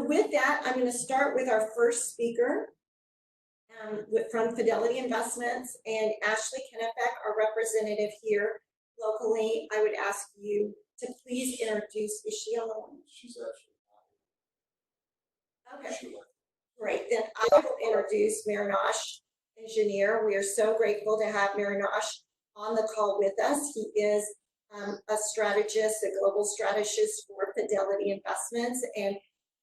With that, I'm going to start with our first speaker from Fidelity Investments, and Ashley Kennefek, our representative here locally. I would ask you to please introduce. Is she on the line? She's actually not. Okay. Great. Then I will introduce Marinosh Engineer. We are so grateful to have Marinosh on the call with us. He is a strategist, a global strategist for Fidelity Investments, and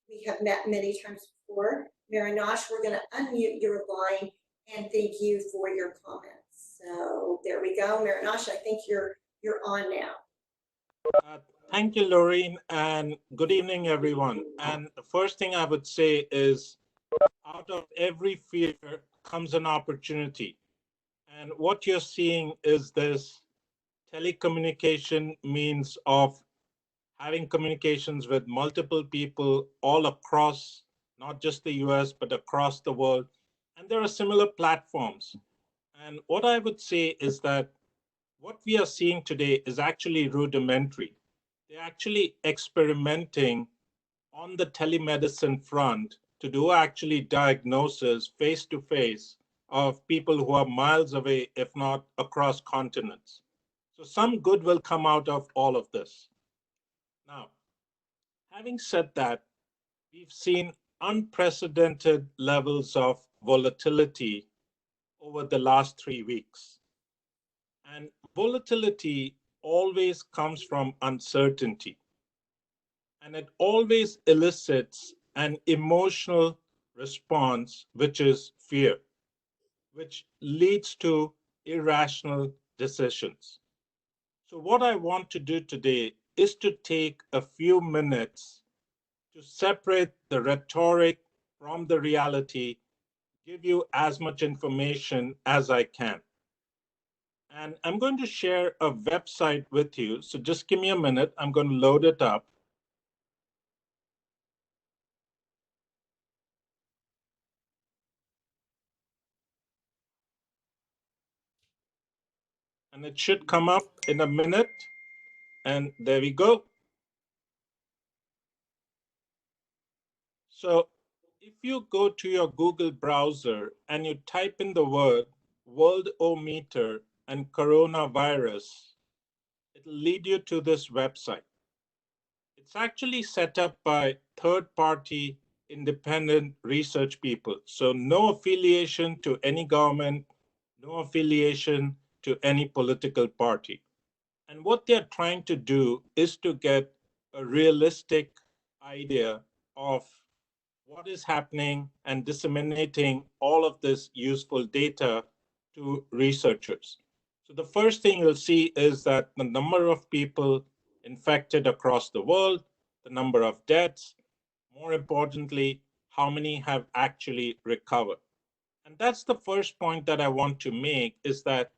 we have met many times before. Marinosh, we're going to unmute your line and thank you for your comments. So there we go. Marinosh, I think you're on now. Thank you, Laureen, and good evening, everyone. And the first thing I would say is, out of every fear comes an opportunity. And what you're seeing is this telecommunication means of having communications with multiple people all across, not just the US, but across the world. And there are similar platforms. And what I would say is that what we are seeing today is actually rudimentary. They're actually experimenting on the telemedicine front to do actually diagnosis face-to-face of people who are miles away, if not across continents. So some good will come out of all of this. Now, having said that, we've seen unprecedented levels of volatility over the last 3 weeks. And volatility always comes from uncertainty. And it always elicits an emotional response, which is fear, which leads to irrational decisions. So what I want to do today is to take a few minutes to separate the rhetoric from the reality, give you as much information as I can. And I'm going to share a website with you. So just give me a minute. I'm going to load it up. And it should come up in a minute. And there we go. So if you go to your Google browser and you type in the word Worldometer and coronavirus, it'll lead you to this website. It's actually set up by third-party independent research people. So no affiliation to any government, no affiliation to any political party. And what they're trying to do is to get a realistic idea of what is happening and disseminating all of this useful data to researchers. So the first thing you'll see is that the number of people infected across the world, the number of deaths, more importantly, how many have actually recovered. And that's the first point that I want to make, is that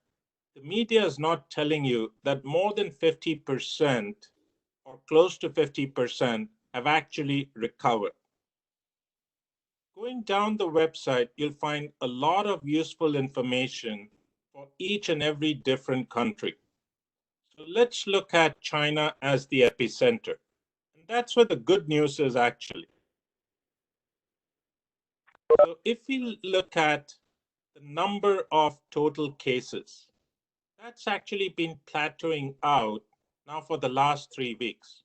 the media is not telling you that more than 50% or close to 50% have actually recovered. Going down the website, you'll find a lot of useful information for each and every different country. So let's look at China as the epicenter. And that's where the good news is actually. So if we look at the number of total cases, that's actually been plateauing out now for the last 3 weeks.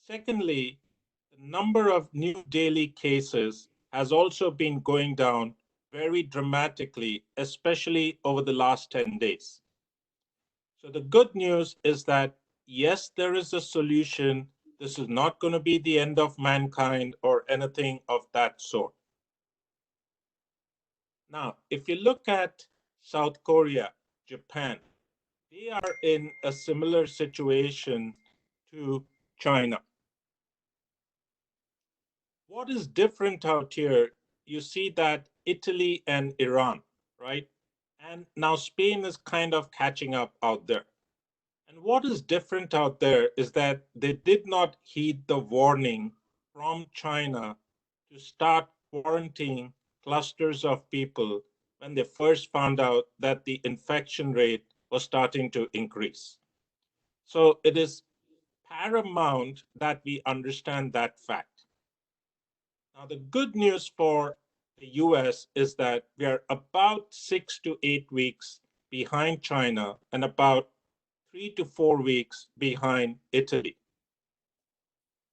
Secondly, the number of new daily cases has also been going down very dramatically, especially over the last 10 days. So the good news is that, yes, there is a solution. This is not going to be the end of mankind or anything of that sort. Now, if you look at South Korea, Japan, they are in a similar situation to China. What is different out here, you see that Italy and Iran, right? And now Spain is kind of catching up out there. And what is different out there is that they did not heed the warning from China to start quarantining clusters of people when they first found out that the infection rate was starting to increase. So it is paramount that we understand that fact. Now, the good news for the US is that we are about 6 to 8 weeks behind China and about 3 to 4 weeks behind Italy.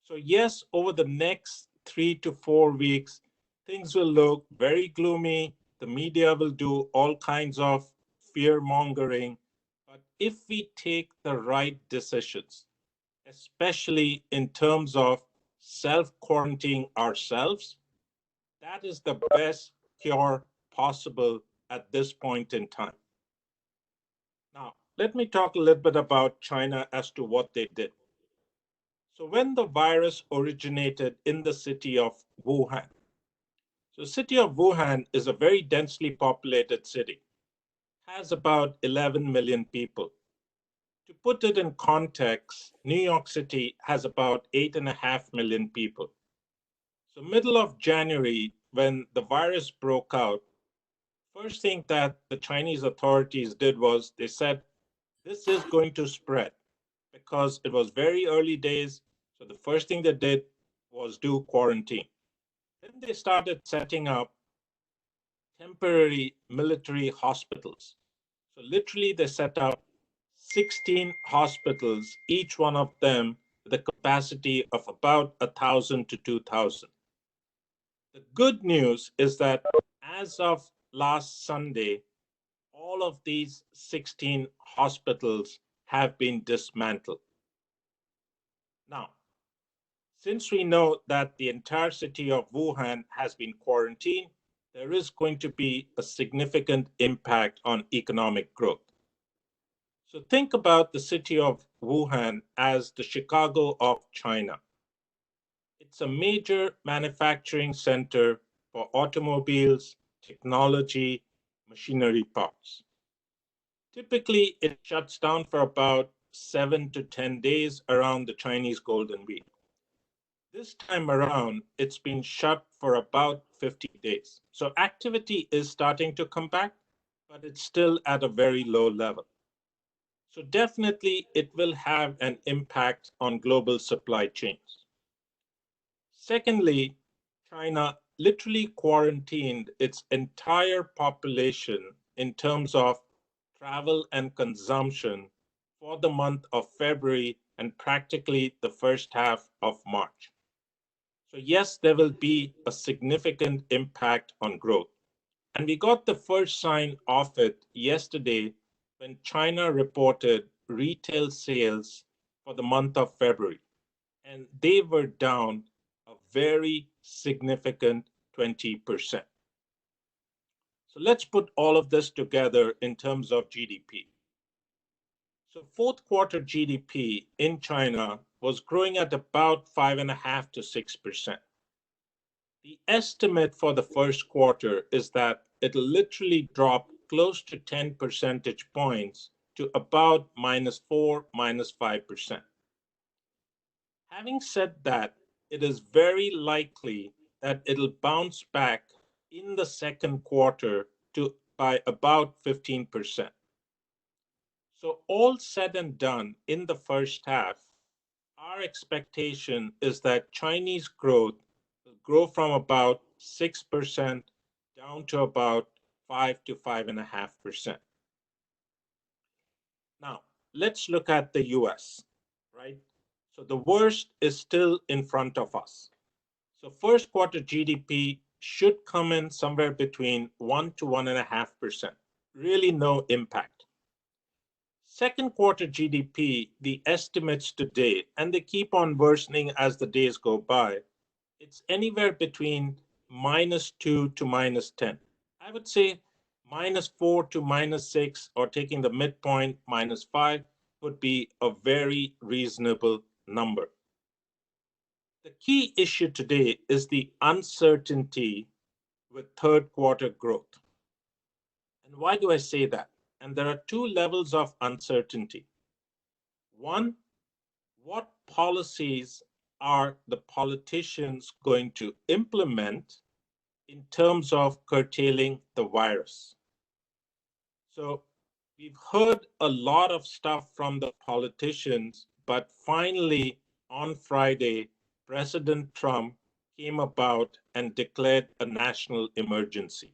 So, yes, over the next 3 to 4 weeks, things will look very gloomy. The media will do all kinds of fear mongering. But if we take the right decisions, especially in terms of self quarantining ourselves, that is the best cure possible at this point in time. Now, let me talk a little bit about China as to what they did. So, when the virus originated in the city of Wuhan, so city of Wuhan is a very densely populated city, has about 11 million people. To put it in context, New York City has about 8.5 million people. So, middle of January, when the virus broke out, first thing that the Chinese authorities did was they said, this is going to spread because it was very early days. So, the first thing they did was do quarantine. Then they started setting up temporary military hospitals. So, literally, they set up 16 hospitals, each one of them with a capacity of about 1,000 to 2,000. The good news is that as of last Sunday, all of these 16 hospitals have been dismantled. Now, since we know that the entire city of Wuhan has been quarantined, there is going to be a significant impact on economic growth. So think about the city of Wuhan as the Chicago of China. It's a major manufacturing center for automobiles, technology, machinery parts. Typically, it shuts down for about 7 to 10 days around the Chinese Golden Week. This time around, it's been shut for about 50 days. So activity is starting to come back, but it's still at a very low level. So definitely it will have an impact on global supply chains. Secondly, China literally quarantined its entire population in terms of travel and consumption for the month of February and practically the first half of March. So yes, there will be a significant impact on growth. And we got the first sign of it yesterday when China reported retail sales for the month of February. And they were down a very significant 20%. So let's put all of this together in terms of GDP. So fourth quarter GDP in China was growing at about 5.5 to 6%. The estimate for the first quarter is that it'll literally drop close to 10 percentage points to about -4, -5%. Having said that, it is very likely that it'll bounce back in the second quarter to by about 15%. So all said and done in the first half, our expectation is that Chinese growth will grow from about 6% down to about 5 to 5.5%. Now, let's look at the US, right? So the worst is still in front of us. So first quarter GDP should come in somewhere between 1 to 1.5%. Really no impact. Second quarter GDP, the estimates today, and they keep on worsening as the days go by, it's anywhere between -2 to -10. I would say -4 to -6, or taking the midpoint, -5, would be a very reasonable number. The key issue today is the uncertainty with third quarter growth. And why do I say that? And there are two levels of uncertainty. One, what policies are the politicians going to implement in terms of curtailing the virus? So we've heard a lot of stuff from the politicians, but finally on Friday, President Trump came about and declared a national emergency.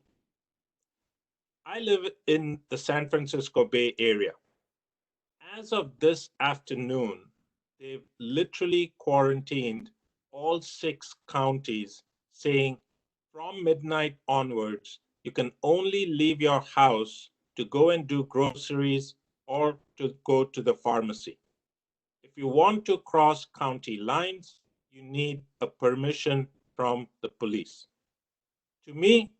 I live in the San Francisco Bay Area. As of this afternoon, they've literally quarantined all 6 counties, saying from midnight onwards, you can only leave your house to go and do groceries or to go to the pharmacy. If you want to cross county lines, you need a permission from the police. To me,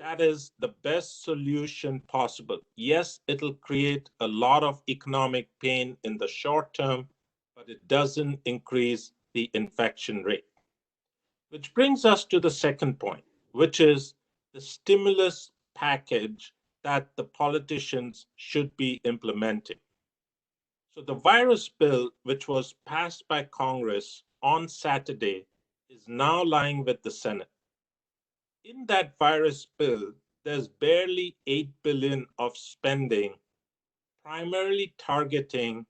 that is the best solution possible. Yes, it'll create a lot of economic pain in the short term, but it doesn't increase the infection rate. Which brings us to the second point, which is the stimulus package that the politicians should be implementing. So the virus bill, which was passed by Congress on Saturday, is now lying with the Senate. In that virus bill, there's barely 8 billion of spending, primarily targeting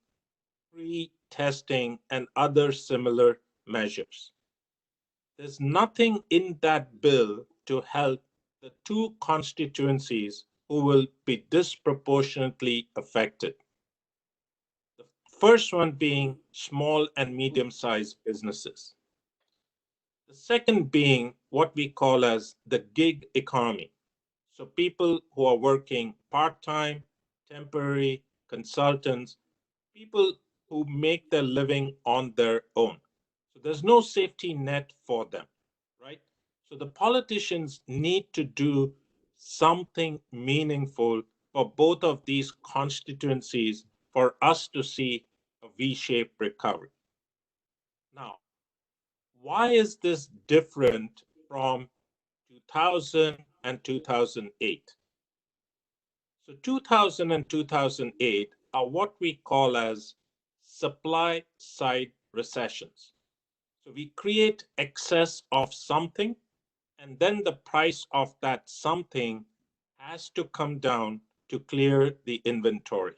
free testing and other similar measures. There's nothing in that bill to help the 2 constituencies who will be disproportionately affected. The first one being small and medium-sized businesses. The second being what we call as the gig economy. So people who are working part-time, temporary, consultants, people who make their living on their own. So there's no safety net for them, right? So the politicians need to do something meaningful for both of these constituencies for us to see a V-shaped recovery. Now, why is this different from 2000 and 2008? So 2000 and 2008 are what we call as supply side recessions. So we create excess of something, and then the price of that something has to come down to clear the inventory.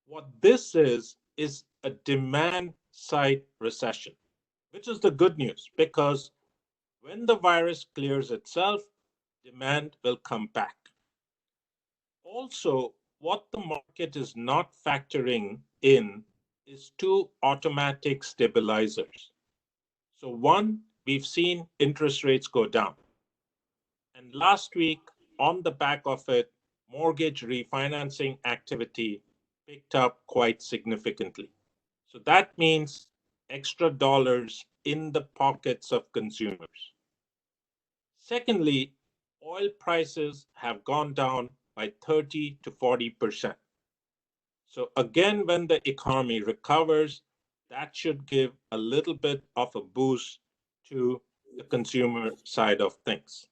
What this is a demand side recession, which is the good news because when the virus clears itself, demand will come back. Also, what the market is not factoring in is 2 automatic stabilizers. So one, we've seen interest rates go down. And last week, on the back of it, mortgage refinancing activity picked up quite significantly. So that means extra dollars in the pockets of consumers. Secondly, oil prices have gone down by 30 to 40%. So again, when the economy recovers, that should give a little bit of a boost to the consumer side of things.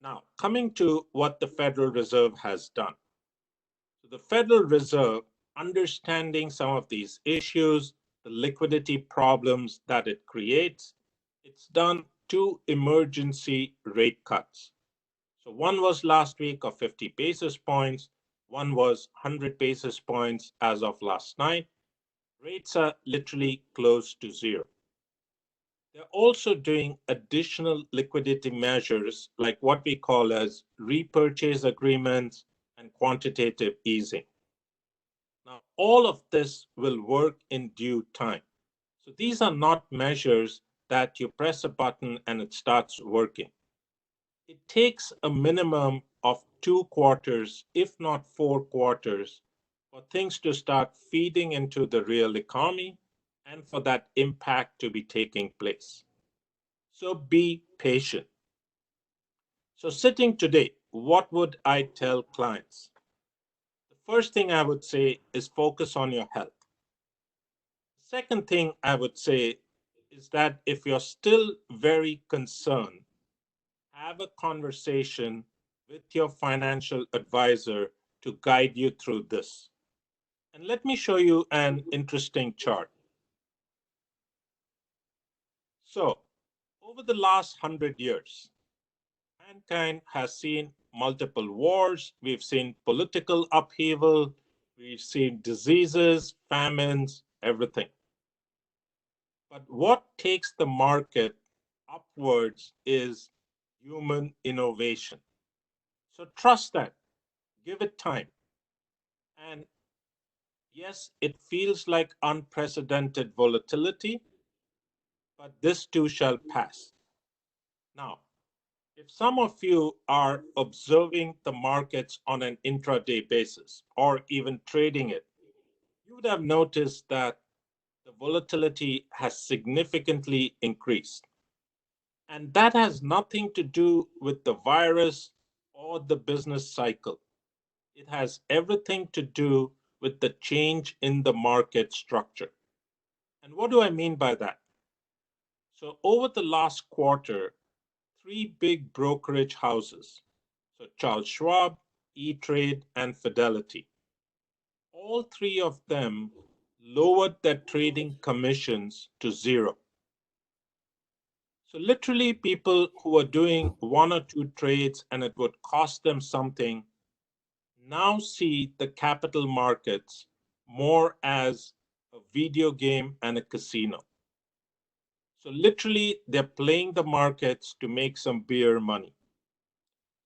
Now, coming to what the Federal Reserve has done. So the Federal Reserve, understanding some of these issues, the liquidity problems that it creates, it's done 2 emergency rate cuts. So one was last week of 50 basis points, one was 100 basis points as of last night. Rates are literally close to zero. They're also doing additional liquidity measures like what we call as repurchase agreements and quantitative easing. Now, all of this will work in due time. So these are not measures that you press a button and it starts working. It takes a minimum of 2 quarters, if not 4 quarters, for things to start feeding into the real economy and for that impact to be taking place. So be patient. So sitting today, what would I tell clients? The first thing I would say is focus on your health. The second thing I would say is that if you're still very concerned, have a conversation with your financial advisor to guide you through this. And let me show you an interesting chart. So, over the last 100 years, mankind has seen multiple wars, we've seen political upheaval, we've seen diseases, famines, everything. But what takes the market upwards is human innovation. So trust that, give it time. And yes, it feels like unprecedented volatility, but this too shall pass. Now, if some of you are observing the markets on an intraday basis or even trading it, you would have noticed that the volatility has significantly increased. And that has nothing to do with the virus or the business cycle. It has everything to do with the change in the market structure. And what do I mean by that? So, over the last quarter, three big brokerage houses, so Charles Schwab, E Trade, and Fidelity, all three of them lowered their trading commissions to zero. So, literally, people who are doing one or two trades and it would cost them something now see the capital markets more as a video game and a casino. So literally, they're playing the markets to make some beer money.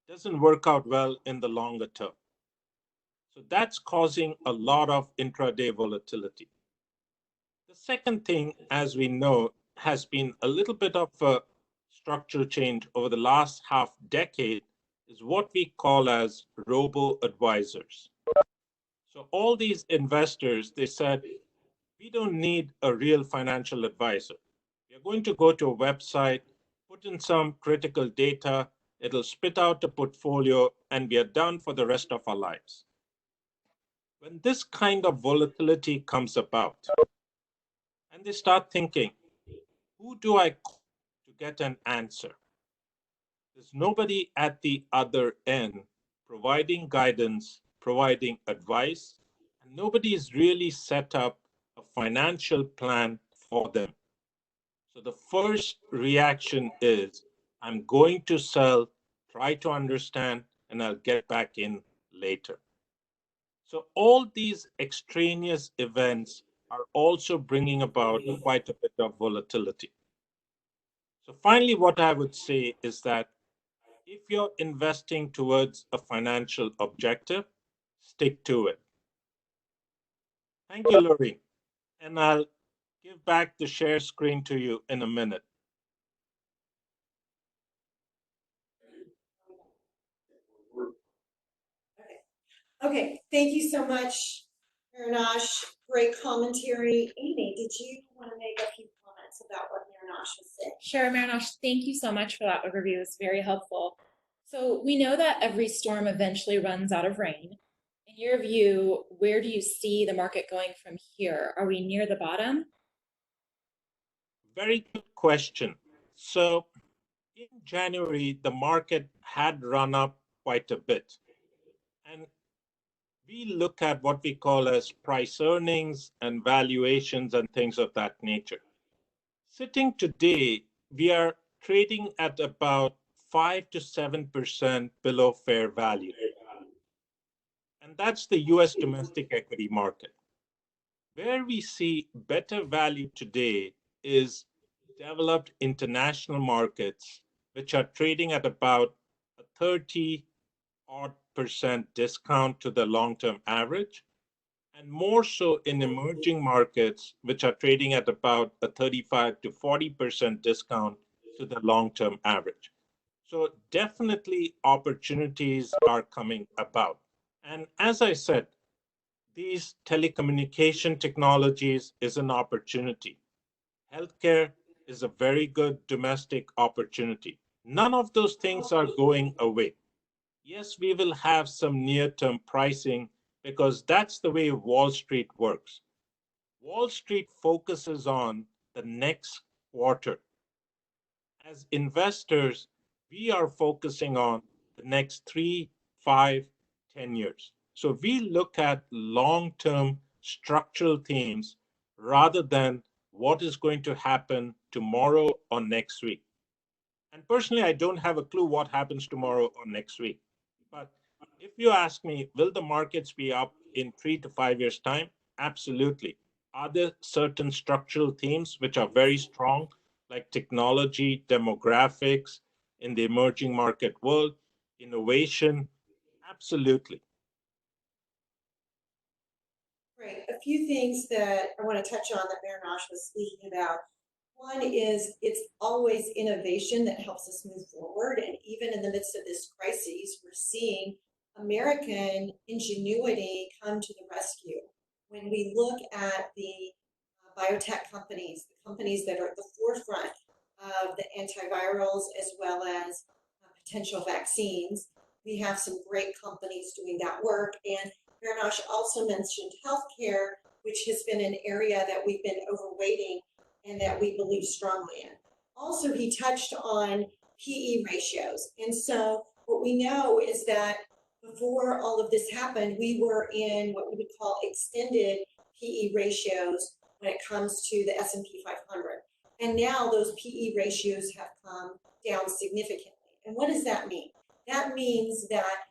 Doesn't work out well in the longer term. So that's causing a lot of intraday volatility. The second thing, as we know, has been a little bit of a structural change over the last half decade is what we call as robo-advisors. So all these investors, they said, we don't need a real financial advisor. We're going to go to a website, put in some critical data, it'll spit out a portfolio, and we are done for the rest of our lives. When this kind of volatility comes about, and they start thinking, who do I call to get an answer? There's nobody at the other end providing guidance, providing advice, and nobody is really set up a financial plan for them. So the first reaction is, I'm going to sell, try to understand, and I'll get back in later. So all these extraneous events are also bringing about quite a bit of volatility. So finally, what I would say is that if you're investing towards a financial objective, stick to it. Thank you, Lori. And I'll give back the share screen to you in a minute. Okay, thank you so much, Marinash. Great commentary. Amy, did you want to make a few comments about what Marinash was saying? Sure, Marinash, thank you so much for that overview. It was very helpful. So we know that every storm eventually runs out of rain. In your view, where do you see the market going from here? Are we near the bottom? Very good question. So in January, the market had run up quite a bit. And we look at what we call as price earnings and valuations and things of that nature. Sitting today, we are trading at about 5 to 7% below fair value. And that's the US domestic equity market. Where we see better value today is developed international markets, which are trading at about a 30 odd percent discount to the long term average, and more so in emerging markets, which are trading at about a 35 to 40% discount to the long term average. So, definitely opportunities are coming about. And as I said, these telecommunication technologies is an opportunity. Healthcare is a very good domestic opportunity. None of those things are going away. Yes, we will have some near term pricing because that's the way Wall Street works. Wall Street focuses on the next quarter. As investors, we are focusing on the next 3, 5, 10 years. So we look at long term structural themes rather than what is going to happen tomorrow or next week. And personally, I don't have a clue what happens tomorrow or next week. But if you ask me, will the markets be up in 3 to 5 years' time? Absolutely. Are there certain structural themes which are very strong, like technology, demographics in the emerging market world, innovation? Absolutely. Great. A few things that I want to touch on that Marinosh was speaking about. One is it's always innovation that helps us move forward. And even in the midst of this crisis, we're seeing American ingenuity come to the rescue. When we look at the biotech companies, the companies that are at the forefront of the antivirals as well as potential vaccines, we have some great companies doing that work. And Marinosh also mentioned healthcare, which has been an area that we've been overweighting and that we believe strongly in. Also, he touched on PE ratios. And so what we know is that before all of this happened, we were in what we would call extended PE ratios when it comes to the S&P 500. And now those PE ratios have come down significantly. And what does that mean? That means that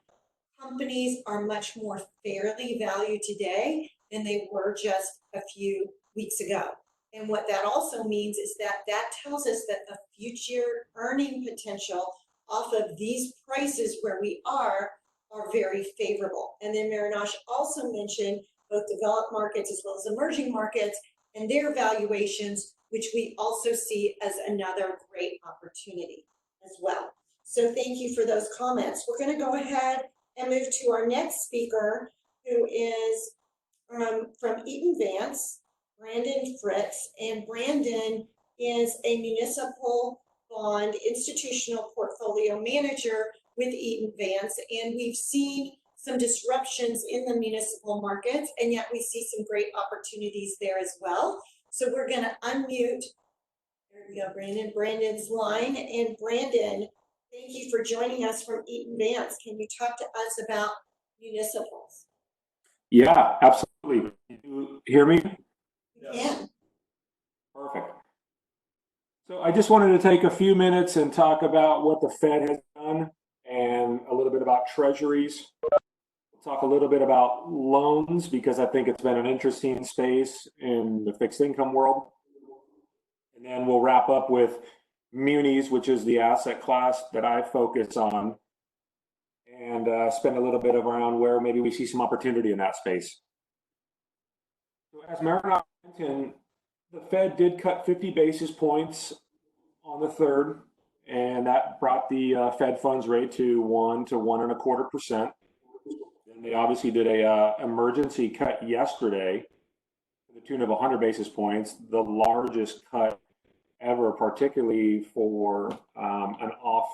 companies are much more fairly valued today than they were just a few weeks ago. And what that also means is that that tells us that the future earning potential off of these prices where we are very favorable. And then Marinosh also mentioned both developed markets as well as emerging markets and their valuations, which we also see as another great opportunity as well. So thank you for those comments. We're going to go ahead and move to our next speaker, who is from Eaton Vance, Brandon Fritz. And Brandon is a municipal bond institutional portfolio manager with Eaton Vance. And we've seen some disruptions in the municipal markets, and yet we see some great opportunities there as well. So we're going to unmute, there we go, Brandon, Brandon's line. And Brandon, thank you for joining us from Eaton Vance. Can you talk to us about municipals? Yeah, absolutely. Can you hear me? Yeah. Perfect. So I just wanted to take a few minutes and talk about what the Fed has done and a little bit about treasuries. We'll talk a little bit about loans because I think it's been an interesting space in the fixed income world. And then we'll wrap up with munis, which is the asset class that I focus on, and spend a little bit around where maybe we see some opportunity in that space. So as Marinosh mentioned, the Fed did cut 50 basis points on the 3rd, and that brought the Fed funds rate to 1 to 1.25%. And they obviously did a emergency cut yesterday to the tune of 100 basis points, the largest cut ever, particularly for an off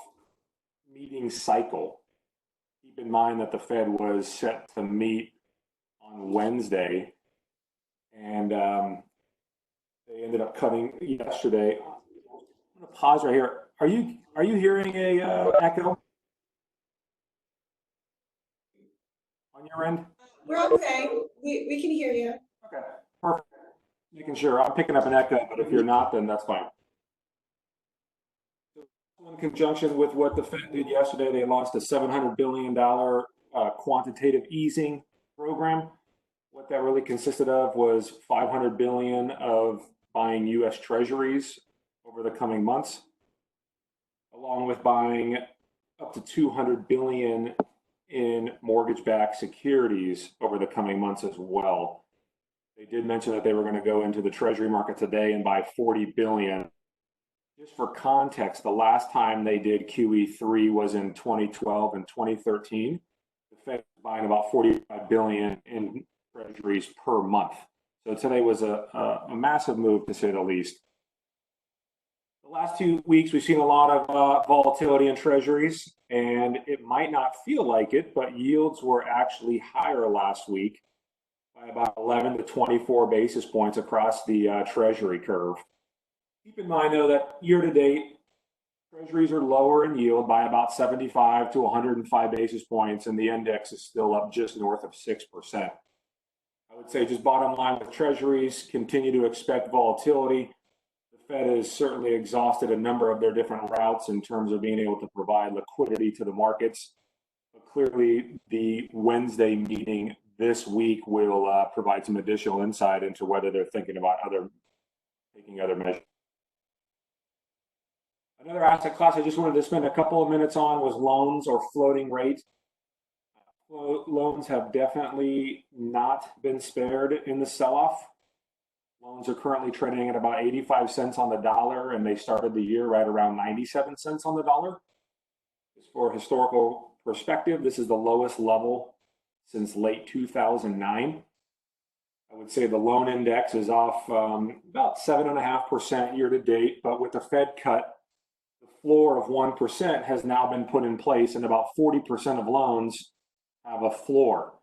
meeting cycle. Keep in mind that the Fed was set to meet on Wednesday, and they ended up cutting yesterday. I'm going to pause right here. Are you hearing a echo on your end? We're okay. We can hear you. Okay, perfect. Making sure. I'm picking up an echo, but if you're not, then that's fine. In conjunction with what the Fed did yesterday, they launched a $700 billion quantitative easing program. What that really consisted of was $500 billion of buying U.S. Treasuries over the coming months, along with buying up to $200 billion in mortgage-backed securities over the coming months as well. They did mention that they were going to go into the Treasury market today and buy $40 billion. Just for context, the last time they did QE3 was in 2012 and 2013. The Fed was buying about $45 billion in treasuries per month. So today was a massive move, to say the least. The last 2 weeks, we've seen a lot of volatility in treasuries, and it might not feel like it, but yields were actually higher last week by about 11 to 24 basis points across the treasury curve. Keep in mind, though, that year to date, treasuries are lower in yield by about 75 to 105 basis points, and the index is still up just north of 6%. I would say just bottom line with treasuries, continue to expect volatility. The Fed has certainly exhausted a number of their different routes in terms of being able to provide liquidity to the markets. But clearly, the Wednesday meeting this week will provide some additional insight into whether they're thinking about taking other measures. Another asset class I just wanted to spend a couple of minutes on was loans or floating rate. Loans have definitely not been spared in the sell-off. Loans are currently trading at about 85 cents on the dollar, and they started the year right around 97 cents on the dollar. Just for historical perspective, this is the lowest level since late 2009. I would say the loan index is off about 7.5% year to date, but with the Fed cut, the floor of 1% has now been put in place, and about 40% of loans have a floor.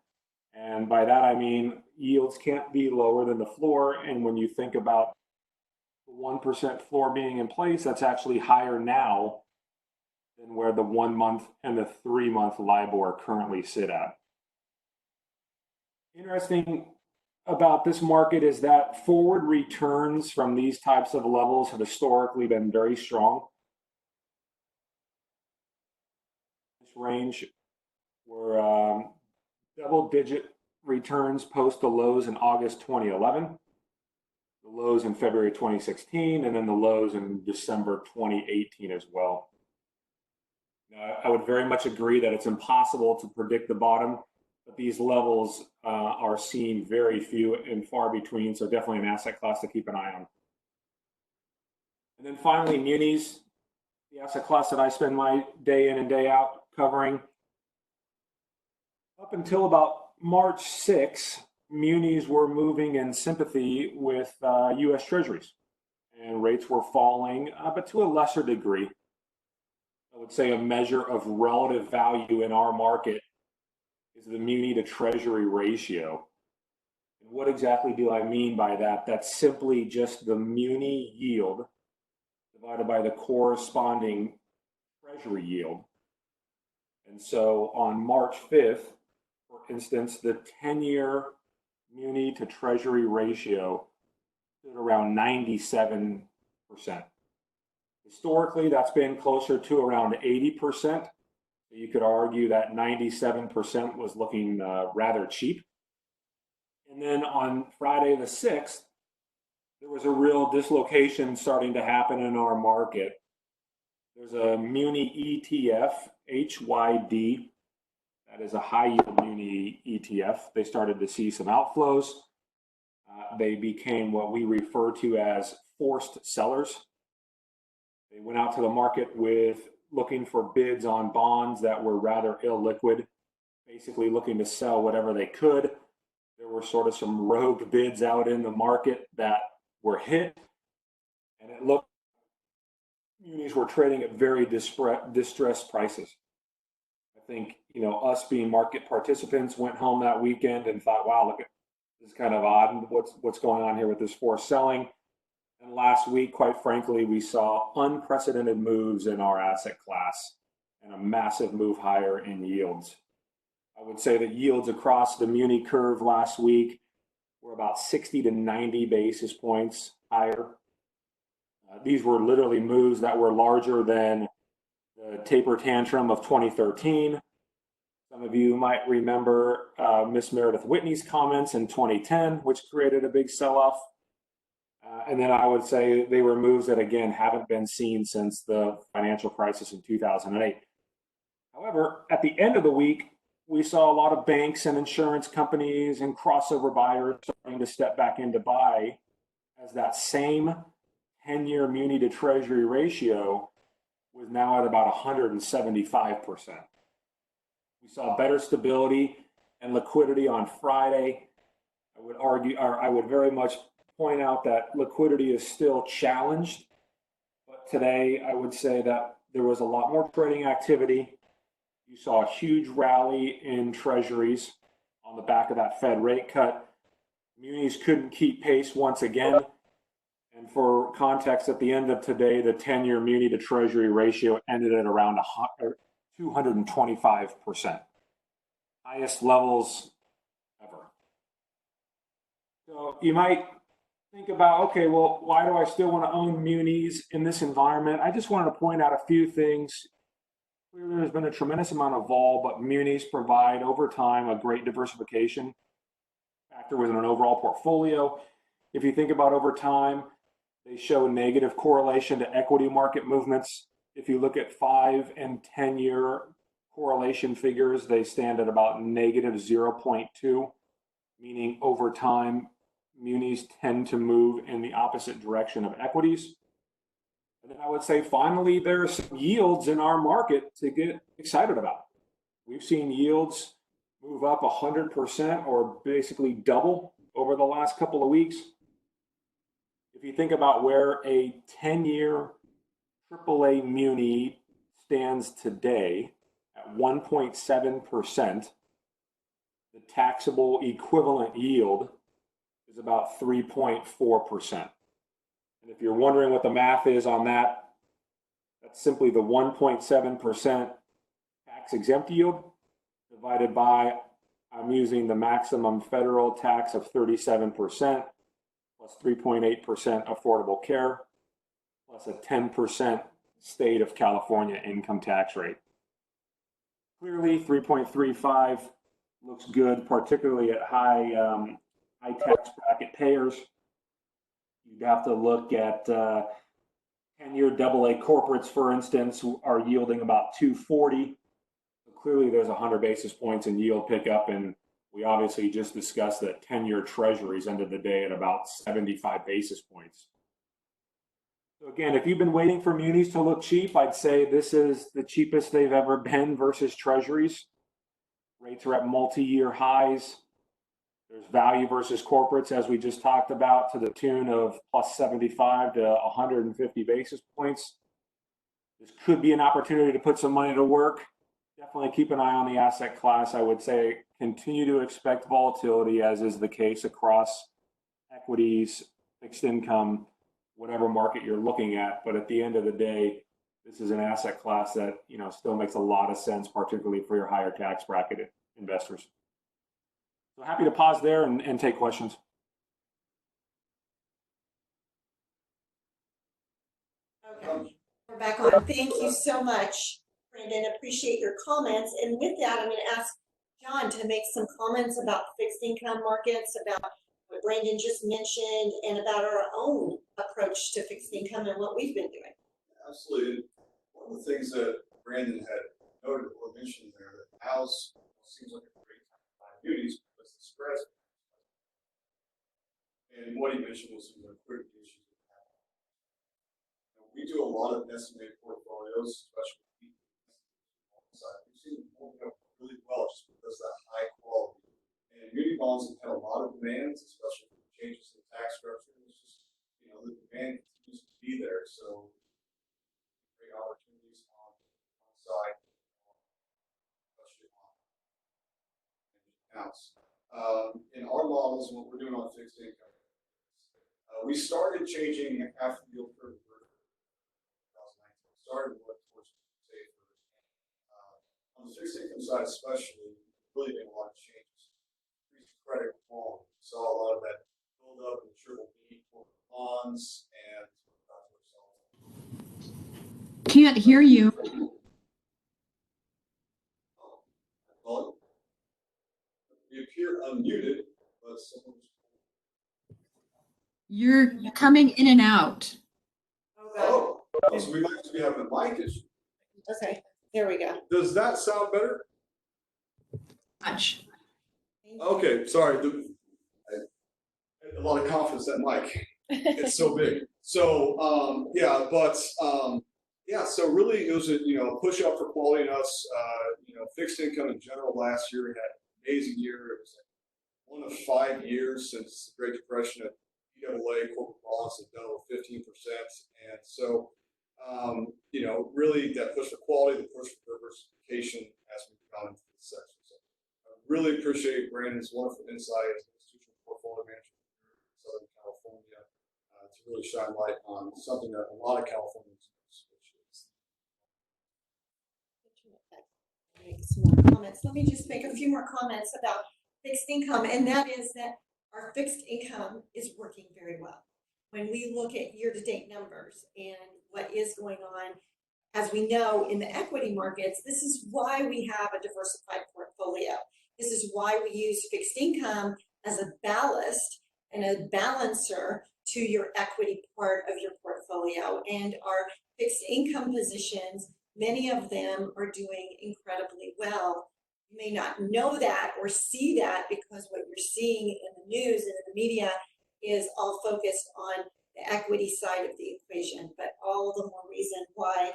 And by that, I mean yields can't be lower than the floor. And when you think about the 1% floor being in place, that's actually higher now than where the 1 month and the 3 month LIBOR currently sit at. Interesting about this market is that forward returns from these types of levels have historically been very strong. This range were double-digit returns post the lows in August 2011, the lows in February 2016, and then the lows in December 2018 as well. Now, I would very much agree that it's impossible to predict the bottom, but these levels are seen very few and far between, so definitely an asset class to keep an eye on. And then finally, munis, the asset class that I spend my day in and day out covering. Up until about March 6, munis were moving in sympathy with U.S. Treasuries, and rates were falling, but to a lesser degree. I would say a measure of relative value in our market is the muni to Treasury ratio. And what exactly do I mean by that? That's simply just the muni yield divided by the corresponding Treasury yield. And so on March 5th, for instance, the 10-year muni to Treasury ratio stood around 97%. Historically, that's been closer to around 80%. So you could argue that 97% was looking rather cheap. And then on Friday the 6th, there was a real dislocation starting to happen in our market. There's a muni ETF, HYD. That is a high yield muni ETF. They started to see some outflows. They became what we refer to as forced sellers. They went out to the market with looking for bids on bonds that were rather illiquid, basically looking to sell whatever they could. There were sort of some rogue bids out in the market that were hit, and it looked munis were trading at very distressed prices. I think, us being market participants went home that weekend and thought, wow, look, this is kind of odd. What's going on here with this forced selling? And last week, quite frankly, we saw unprecedented moves in our asset class and a massive move higher in yields. I would say that yields across the muni curve last week were about 60 to 90 basis points higher. These were literally moves that were larger than the taper tantrum of 2013. Some of you might remember Miss Meredith Whitney's comments in 2010, which created a big sell-off. And then I would say they were moves that, again, haven't been seen since the financial crisis in 2008. However, at the end of the week, we saw a lot of banks and insurance companies and crossover buyers starting to step back in to buy, as that same 10-year muni to Treasury ratio was now at about 175%. We saw better stability and liquidity on Friday. I would very much point out that liquidity is still challenged, but today I would say that there was a lot more trading activity. You saw a huge rally in treasuries on the back of that Fed rate cut. Munis couldn't keep pace once again. And for context, at the end of today, the 10-year muni to Treasury ratio ended at around 225%. Highest levels ever. So you might think about, okay, well, why do I still want to own munis in this environment? I just wanted to point out a few things. Clearly, there's been a tremendous amount of vol, but munis provide over time a great diversification factor within an overall portfolio. If you think about over time, they show negative correlation to equity market movements. If you look at 5 and 10-year correlation figures, they stand at about negative 0.2, meaning over time, munis tend to move in the opposite direction of equities. And then I would say finally, there are some yields in our market to get excited about. We've seen yields move up 100% or basically double over the last couple of weeks. If you think about where a 10-year AAA muni stands today at 1.7%, the taxable equivalent yield is about 3.4%. And if you're wondering what the math is on that, that's simply the 1.7% tax exempt yield divided by, I'm using the maximum federal tax of 37% plus 3.8% affordable care plus a 10% state of California income tax rate. Clearly 3.35 looks good, particularly at high tax bracket payers. You'd have to look at 10-year AA corporates, for instance, who are yielding about 240. So clearly there's 100 basis points in yield pickup, and we obviously just discussed that 10-year treasuries ended the day at about 75 basis points. So again, if you've been waiting for munis to look cheap, I'd say this is the cheapest they've ever been versus treasuries. Rates are at multi-year highs. There's value versus corporates, as we just talked about, to the tune of plus 75 to 150 basis points. This could be an opportunity to put some money to work. Definitely keep an eye on the asset class. I would say continue to expect volatility, as is the case across equities, fixed income, whatever market you're looking at. But at the end of the day, this is an asset class that, you know, still makes a lot of sense, particularly for your higher tax bracket investors. So happy to pause there and take questions. Okay, we're back on. Thank you so much, Brandon. Appreciate your comments. And with that, I'm going to ask John to make some comments about fixed income markets, about what Brandon just mentioned, and about our own approach to fixed income and what we've been doing. Absolutely. One of the things that Brandon had noted or mentioned there, that house seems like a great time to buy munis because the spreads. And what he mentioned was some liquidity issues that happen. We do a lot of estimated portfolios, especially on the side. We've seen them work out really well just because of that high quality. And muni bonds have had a lot of demands, especially with changes in the tax structure. It's just, you know, the demand continues to be there. So great opportunities on one side, especially on accounts. In our models, what we're doing on fixed income, we started changing after the yield curve. 2019 started to look towards safer. On the fixed income side, especially, really made a lot of changes. Increased credit quality. We saw a lot of that build up in triple B bonds and. Can't hear you. Well, you appear unmuted, but someone's. You're coming in and out. Oh, so we might just be having a mic issue. Okay, there we go. Does that sound better? Much. Okay, sorry. A lot of confidence in that mic. It's so big. So yeah, but yeah. So really, it was a push up for quality in us. Fixed income in general last year, we had an amazing year. It was like one of 5 years since the Great Depression that PAA corporate bonds have done over 15%, and so really that push for quality, the push for diversification as we've gone into this section. So I really appreciate Brandon's wonderful insight as an institutional portfolio manager in Southern California to really shine light on something that a lot of Californians use, which is. Make some more comments. Let me just make a few more comments about fixed income, and that is that our fixed income is working very well. When we look at year-to-date numbers and what is going on, as we know in the equity markets, this is why we have a diversified portfolio. This is why we use fixed income as a ballast and a balancer to your equity part of your portfolio. And our fixed income positions, many of them are doing incredibly well. You may not know that or see that because what you're seeing in the news and in the media is all focused on the equity side of the equation, but all the more reason why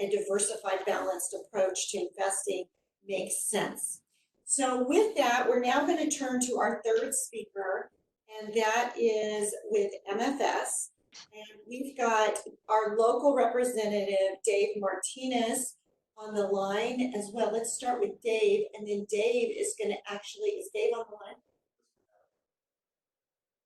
a diversified, balanced approach to investing makes sense. So with that, we're now going to turn to our third speaker, and that is with MFS. And we've got our local representative, Dave Martinez, on the line as well. Let's start with Dave, and then Dave is going to is Dave on the line?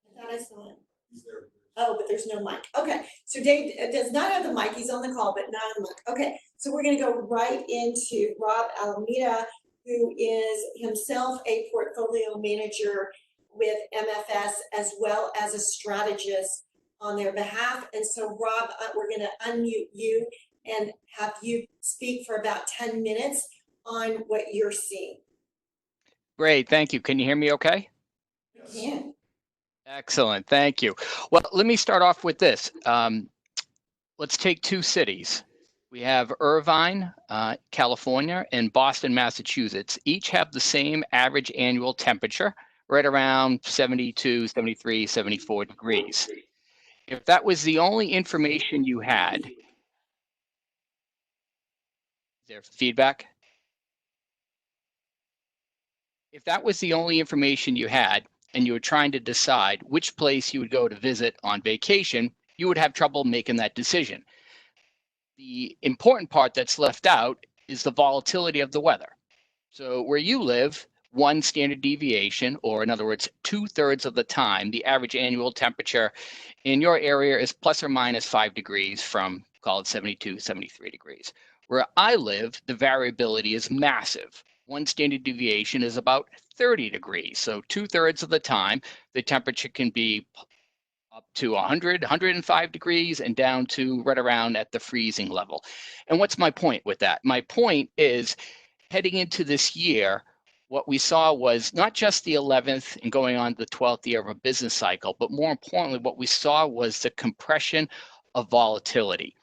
I thought I saw him. He's there. Oh, but there's no mic. Okay, so Dave does not have the mic. He's on the call, but not on the mic. Okay, so we're going to go right into Rob Alameda, who is himself a portfolio manager with MFS as well as a strategist on their behalf. And so, Rob, we're going to unmute you and have you speak for about 10 minutes on what you're seeing. Great, thank you. Can you hear me okay? Yes. Yeah. Excellent, thank you. Well, let me start off with this. Let's take two cities. We have Irvine, California, and Boston, Massachusetts. Each have the same average annual temperature, right around 72, 73, 74 degrees. If that was the only information you had, is there feedback? If that was the only information you had, and you were trying to decide which place you would go to visit on vacation, you would have trouble making that decision. The important part that's left out is the volatility of the weather. So where you live, one standard deviation, or in other words, 2/3 of the time, the average annual temperature in your area is plus or minus 5 degrees from, call it 72, 73 degrees. Where I live, the variability is massive. One standard deviation is about 30 degrees. So 2/3 of the time, the temperature can be up to 100, 105 degrees and down to right around at the freezing level. And what's my point with that? My point is heading into this year, what we saw was not just the 11th and going on the 12th year of a business cycle, but more importantly, what we saw was the compression of volatility.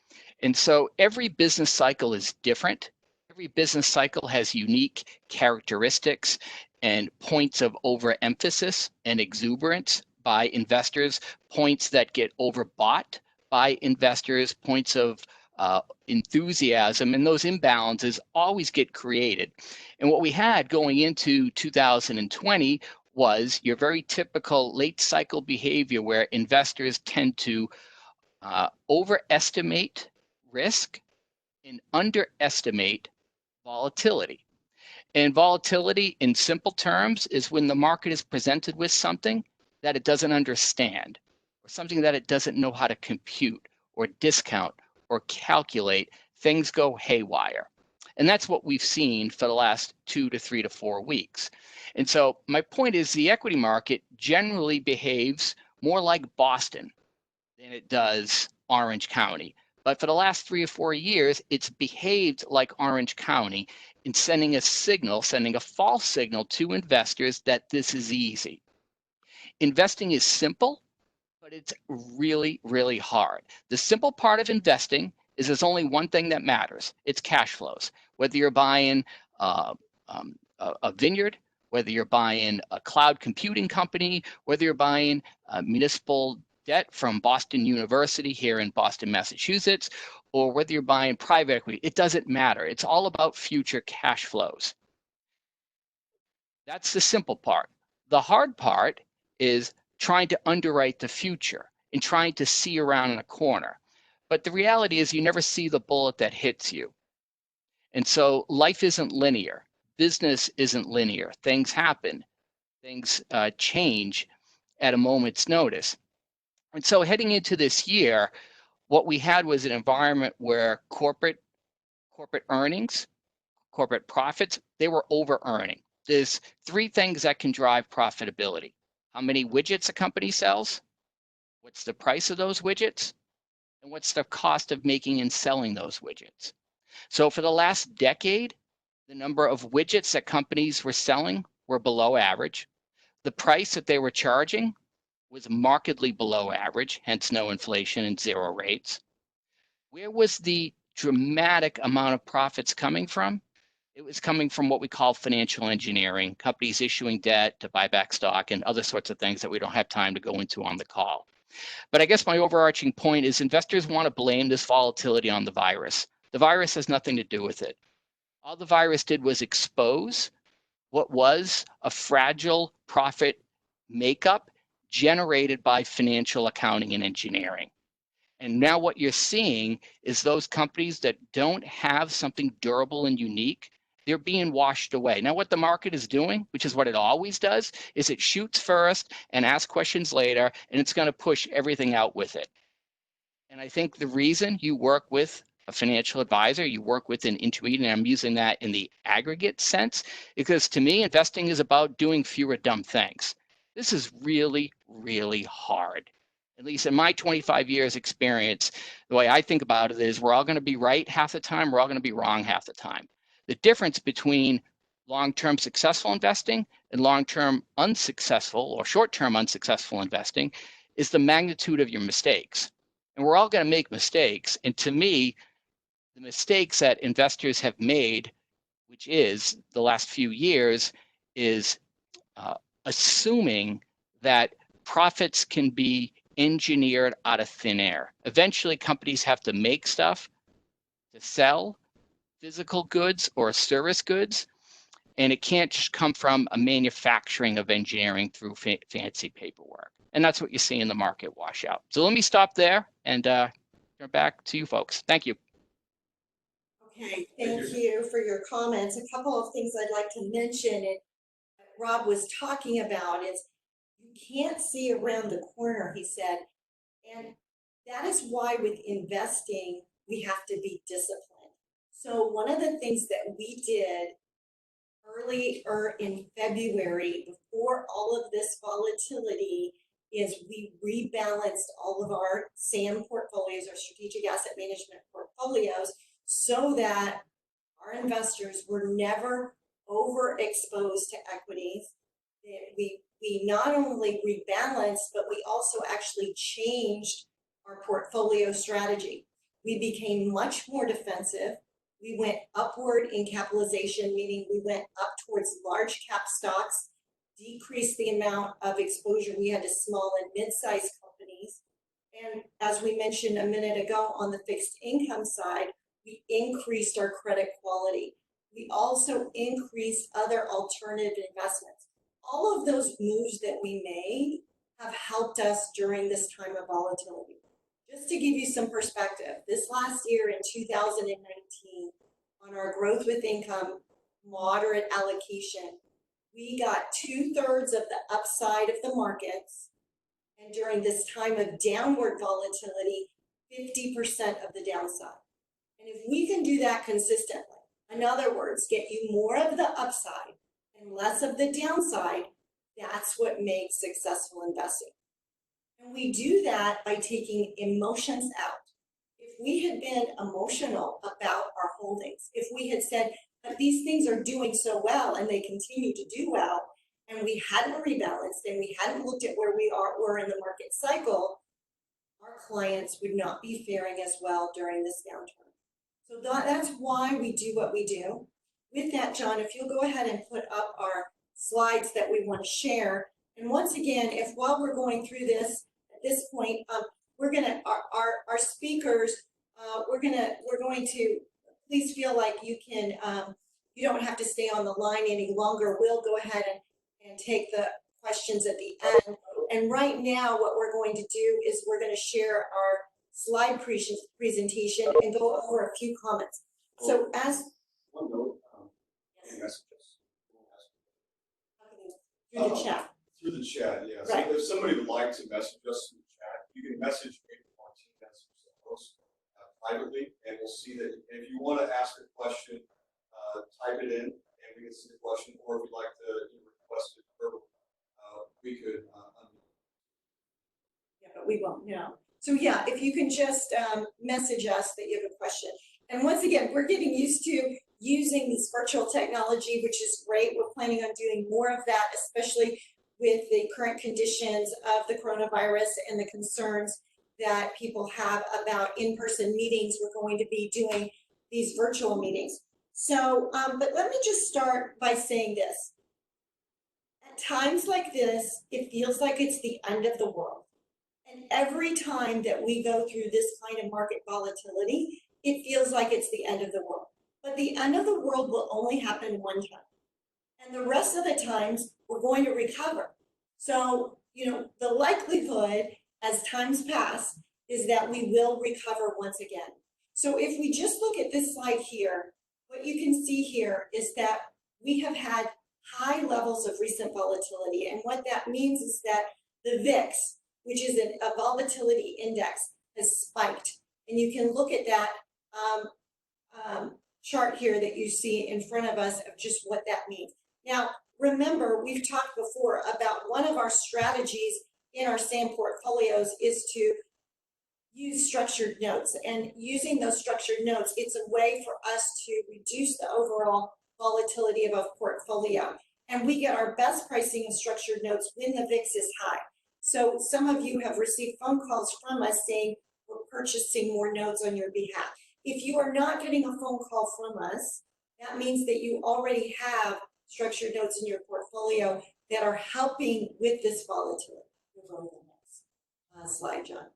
And so every business cycle is different. Every business cycle has unique characteristics and points of overemphasis and exuberance by investors, points that get overbought by investors, points of enthusiasm, and those imbalances always get created. And what we had going into 2020 was your very typical late cycle behavior where investors tend to overestimate risk and underestimate volatility. And volatility, in simple terms, is when the market is presented with something that it doesn't understand, or something that it doesn't know how to compute or discount or calculate, things go haywire. And that's what we've seen for the last 2 to 3 to 4 weeks. And so my point is the equity market generally behaves more like Boston than it does Orange County. But for the last 3 or 4 years, it's behaved like Orange County in sending a signal, sending a false signal to investors that this is easy. Investing is simple, but it's really, really hard. The simple part of investing is there's only one thing that matters. It's cash flows. Whether you're buying a vineyard, whether you're buying a cloud computing company, whether you're buying municipal debt from Boston University here in Boston, Massachusetts, or whether you're buying private equity, it doesn't matter. It's all about future cash flows. That's the simple part. The hard part is trying to underwrite the future and trying to see around in a corner. But the reality is you never see the bullet that hits you. And so life isn't linear. Business isn't linear. Things happen. Things change at a moment's notice. And so heading into this year, what we had was an environment where corporate earnings, corporate profits, they were over earning. There's 3 things that can drive profitability. How many widgets a company sells? What's the price of those widgets? And what's the cost of making and selling those widgets? So for the last decade, the number of widgets that companies were selling were below average. the price that they were charging was markedly below average, hence no inflation and zero rates. Where was the dramatic amount of profits coming from? It was coming from what we call financial engineering, companies issuing debt to buy back stock and other sorts of things that we don't have time to go into on the call. But I guess my overarching point is investors want to blame this volatility on the virus. The virus has nothing to do with it. All the virus did was expose what was a fragile profit makeup generated by financial accounting and engineering. And now what you're seeing is those companies that don't have something durable and unique, they're being washed away. Now, what the market is doing, which is what it always does, is it shoots first and asks questions later, and it's going to push everything out with it. And I think the reason you work with a financial advisor, you work with an intermediary, and I'm using that in the aggregate sense, because to me, investing is about doing fewer dumb things. This is really, really hard. At least in my 25 years experience, the way I think about it is we're all going to be right half the time, we're all going to be wrong half the time. The difference between long-term successful investing and long-term unsuccessful or short-term unsuccessful investing is the magnitude of your mistakes. And we're all going to make mistakes. And to me, the mistakes that investors have made, which is the last few years, is assuming that profits can be engineered out of thin air. Eventually, companies have to make stuff to sell physical goods or service goods, and it can't just come from a manufacturing of engineering through fancy paperwork. And that's what you see in the market wash out. So let me stop there and turn back to you folks. Thank you. Okay, thank you for your comments. A couple of things I'd like to mention, and Rob was talking about is you can't see around the corner, he said, and that is why with investing, we have to be disciplined. So one of the things that we did earlier in February, before all of this volatility, is we rebalanced all of our SAM portfolios, our strategic asset management portfolios, so that our investors were never overexposed to equities. We not only rebalanced, but we also actually changed our portfolio strategy. We became much more defensive. We went upward in capitalization, meaning we went up towards large cap stocks, decreased the amount of exposure we had to small and mid-sized companies. And as we mentioned a minute ago, on the fixed income side, we increased our credit quality. We also increased other alternative investments. All of those moves that we made have helped us during this time of volatility. Just to give you some perspective, this last year in 2019, on our growth with income moderate allocation, we got 2/3 of the upside of the markets. And during this time of downward volatility, 50% of the downside. And if we can do that consistently, in other words, get you more of the upside and less of the downside, that's what makes successful investing. And we do that by taking emotions out. If we had been emotional about our holdings, if we had said, but these things are doing so well and they continue to do well, and we hadn't rebalanced and we hadn't looked at where we were in the market cycle, our clients would not be faring as well during this downturn. So that's why we do what we do. With that, John, if you'll go ahead and put up our slides that we want to share. And once again, if while we're going through this, at this point, we're gonna our speakers, we're going to please feel like you can you don't have to stay on the line any longer. We'll go ahead and take the questions at the end. And right now, what we're going to do is we're going to share our slide presentation and go over a few comments. So as one note, messages. through the chat. Through the chat, yeah. Right. So if somebody would like to message us in the chat, you can message me privately, and we'll see that. And if you want to ask a question, type it in, and we can see the question. Or if you'd like to request it verbally, we could. Yeah, but we won't. No. So yeah, if you can just message us that you have a question. And once again, we're getting used to using this virtual technology, which is great. We're planning on doing more of that, especially with the current conditions of the coronavirus and the concerns that people have about in-person meetings, we're going to be doing these virtual meetings. So, but let me just start by saying this. At times like this, it feels like it's the end of the world. And every time that we go through this kind of market volatility, it feels like it's the end of the world. But the end of the world will only happen one time. And the rest of the times, we're going to recover. So, the likelihood as times pass is that we will recover once again. So if we just look at this slide here, what you can see here is that we have had high levels of recent volatility. And what that means is that the VIX, which is a volatility index, has spiked. And you can look at that chart here that you see in front of us of just what that means. Now, remember, we've talked before about one of our strategies in our SAM portfolios is to use structured notes. And using those structured notes, it's a way for us to reduce the overall volatility of a portfolio. And we get our best pricing in structured notes when the VIX is high. So some of you have received phone calls from us saying we're purchasing more notes on your behalf. If you are not getting a phone call from us, that means that you already have structured notes in your portfolio that are helping with this volatility. We'll go to the next slide, John.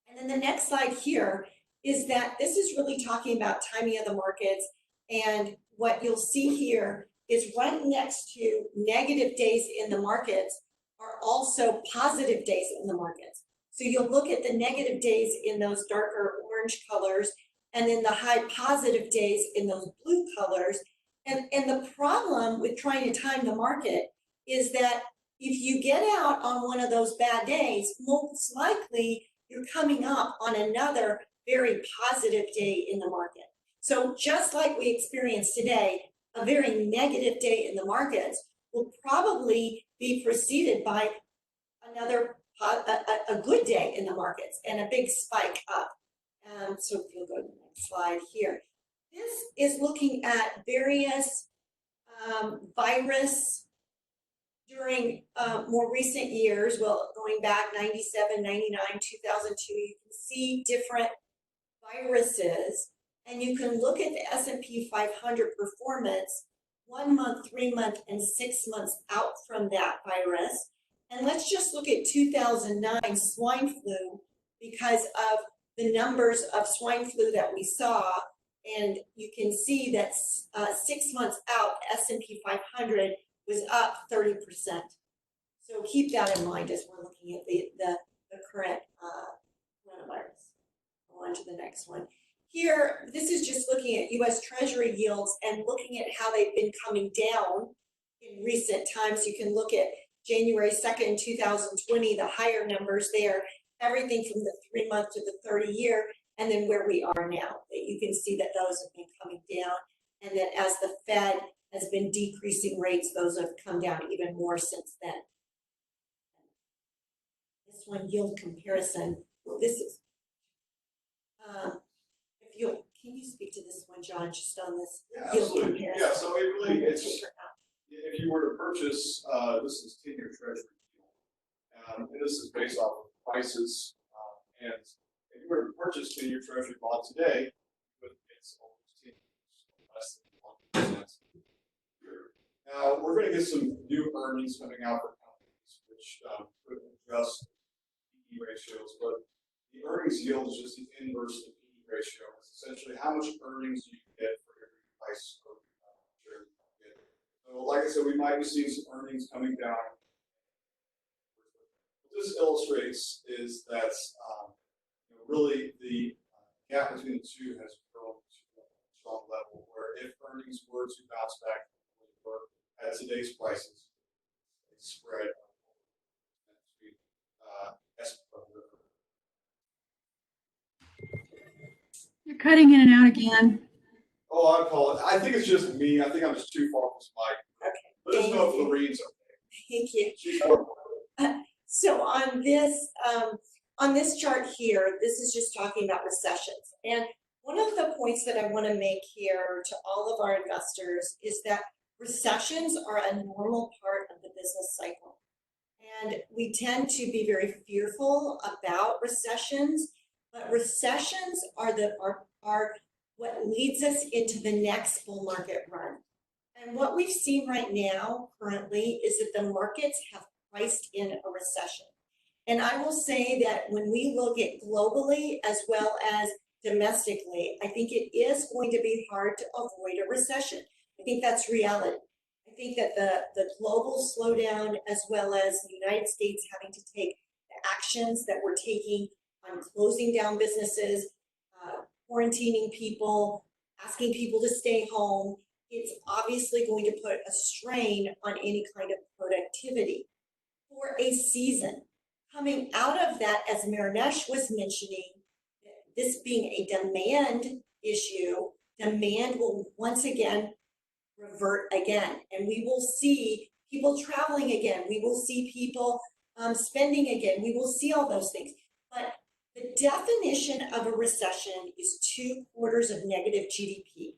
And then the next slide here is that this is really talking about timing of the markets. And what you'll see here is right next to negative days in the markets are also positive days in the markets. So you'll look at the negative days in those darker orange colors and then the high positive days in those blue colors. And the problem with trying to time the market is that if you get out on one of those bad days, most likely you're coming up on another very positive day in the market. So just like we experienced today, a very negative day in the markets will probably be preceded by another a good day in the markets and a big spike up. So if you'll go to the next slide here. This is looking at various virus during more recent years, well, going back 97, 99, 2002, you can see different viruses, and you can look at the S&P 500 performance 1 month, 3 months, and 6 months out from that virus. And let's just look at 2009 swine flu because of the numbers of swine flu that we saw. And you can see that 6 months out, S&P 500 was up 30%. So keep that in mind as we're looking at the current coronavirus. Go on to the next one. Here, this is just looking at U.S. Treasury yields and looking at how they've been coming down in recent times. You can look at January 2nd, 2020, the higher numbers there, everything from the 3 month to the 30 year, and then where we are now. You can see that those have been coming down, and that as the Fed has been decreasing rates, those have come down even more since then. This one, yield comparison. This is, can you speak to this one, John, just on this yield comparison? Yeah, so it really, if you were to purchase, this is 10-year Treasury yield, and this is based off of prices, and if you were to purchase 10-year Treasury bond today, it's almost 10 years, less than 1%. Now, we're going to get some new earnings coming out for companies, which could adjust PE ratios, but the earnings yield is just the inverse of the PE ratio. It's essentially how much earnings you get for every price of share you get. So, like I said, we might be seeing some earnings coming down. What this illustrates is that really the gap between the two has grown to a strong level, where if earnings were to bounce back at today's prices, a spread between You're cutting in and out again. Oh, I think it's just me. I think I'm just too far from this mic. Okay. Let us know if Lorraine's okay. Thank you. She's more So on this chart here, this is just talking about recessions. And one of the points that I want to make here to all of our investors is that recessions are a normal part of the business cycle. And we tend to be very fearful about recessions, but recessions are what leads us into the next bull market run. And what we've seen right now currently is that the markets have priced in a recession. And I will say that when we look at globally as well as domestically, I think it is going to be hard to avoid a recession. I think that's reality. I think that the global slowdown, as well as the United States having to take the actions that we're taking on closing down businesses, quarantining people, asking people to stay home, it's obviously going to put a strain on any kind of productivity for a season. Coming out of that, as Marinesh was mentioning, this being a demand issue, demand will once again revert again. And we will see people traveling again. We will see people spending again. We will see all those things. But the definition of a recession is 2 quarters of negative GDP.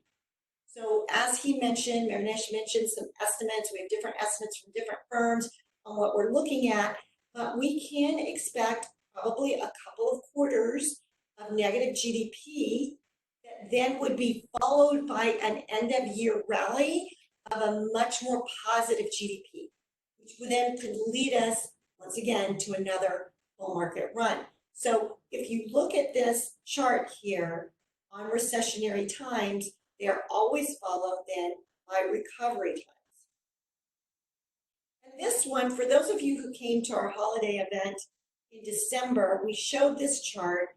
So as he mentioned, Marinesh mentioned some estimates. We have different estimates from different firms on what we're looking at, but we can expect probably a couple of quarters of negative GDP that then would be followed by an end of year rally of a much more positive GDP, which would then could lead us once again to another bull market run. So if you look at this chart here on recessionary times, they are always followed then by recovery times. And this one, for those of you who came to our holiday event in December, we showed this chart,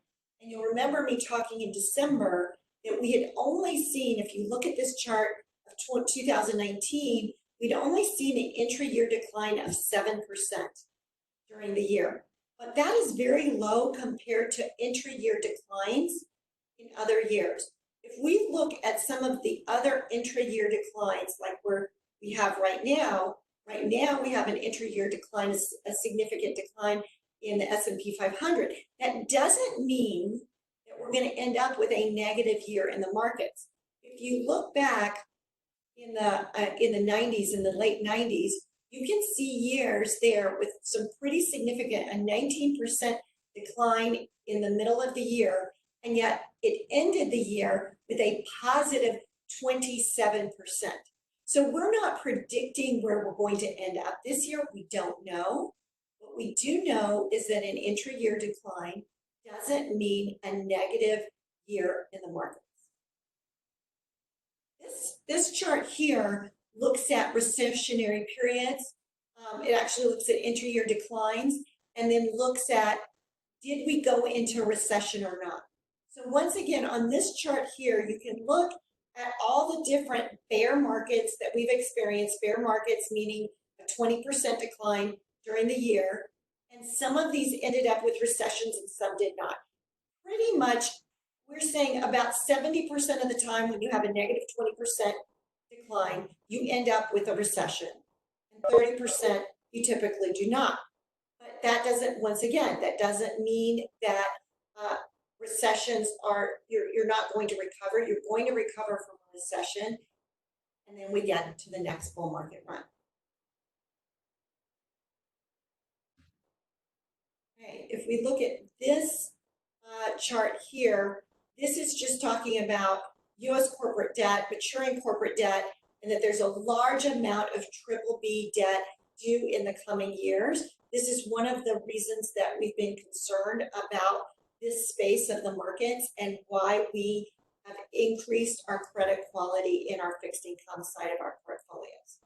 and you'll remember me talking in December that we had only seen, if you look at this chart of 2019, we'd only seen an intra-year decline of 7% during the year. But that is very low compared to intra-year declines in other years. If we look at some of the other intra-year declines, like we have right now we have an intra-year decline, a significant decline in the S&P 500. That doesn't mean that we're going to end up with a negative year in the markets. If you look back in the 90s, in the late 90s, you can see years there with some pretty significant, a 19% decline in the middle of the year, and yet it ended the year with a positive 27%. So we're not predicting where we're going to end up this year. We don't know. What we do know is that an intra-year decline doesn't mean a negative year in the markets. This chart here looks at recessionary periods. It actually looks at intra-year declines and then looks at, did we go into recession or not? So once again, on this chart here, you can look at all the different bear markets that we've experienced, bear markets meaning a 20% decline during the year. And some of these ended up with recessions and some did not. Pretty much, we're saying about 70% of the time when you have a negative 20% decline, you end up with a recession. And 30% you typically do not. But that doesn't, once again, that doesn't mean that recessions are, you're not going to recover. You're going to recover from a recession. And then we get to the next bull market run. Okay, if we look at this chart here, this is just talking about U.S. corporate debt, maturing corporate debt, and that there's a large amount of BBB debt due in the coming years. This is one of the reasons that we've been concerned about this space of the markets and why we have increased our credit quality in our fixed income side of our portfolios.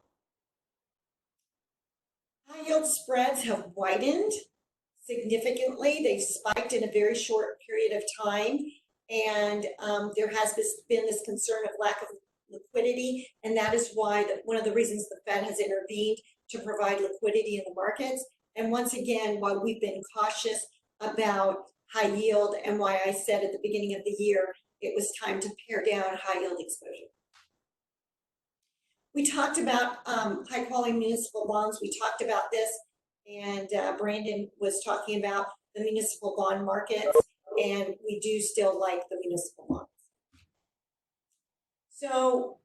High yield spreads have widened significantly. They've spiked in a very short period of time, and there has been this concern of lack of liquidity, and that is why one of the reasons the Fed has intervened to provide liquidity in the markets. And once again, why we've been cautious about high yield and why I said at the beginning of the year it was time to pare down high yield exposure. We talked about high quality municipal bonds. We talked about this, and Brandon was talking about the municipal bond markets, and we do still like the municipal bonds. So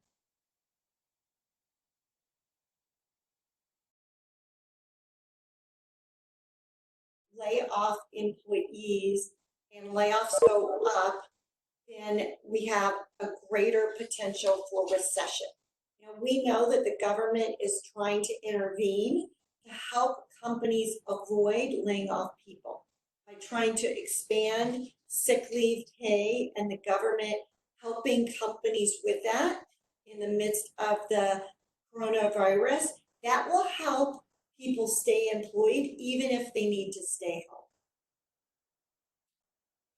lay off employees and layoffs go up, then we have a greater potential for recession. We know that the government is trying to intervene to help companies avoid laying off people by trying to expand sick leave pay, and the government helping companies with that in the midst of the coronavirus. That will help people stay employed even if they need to stay home.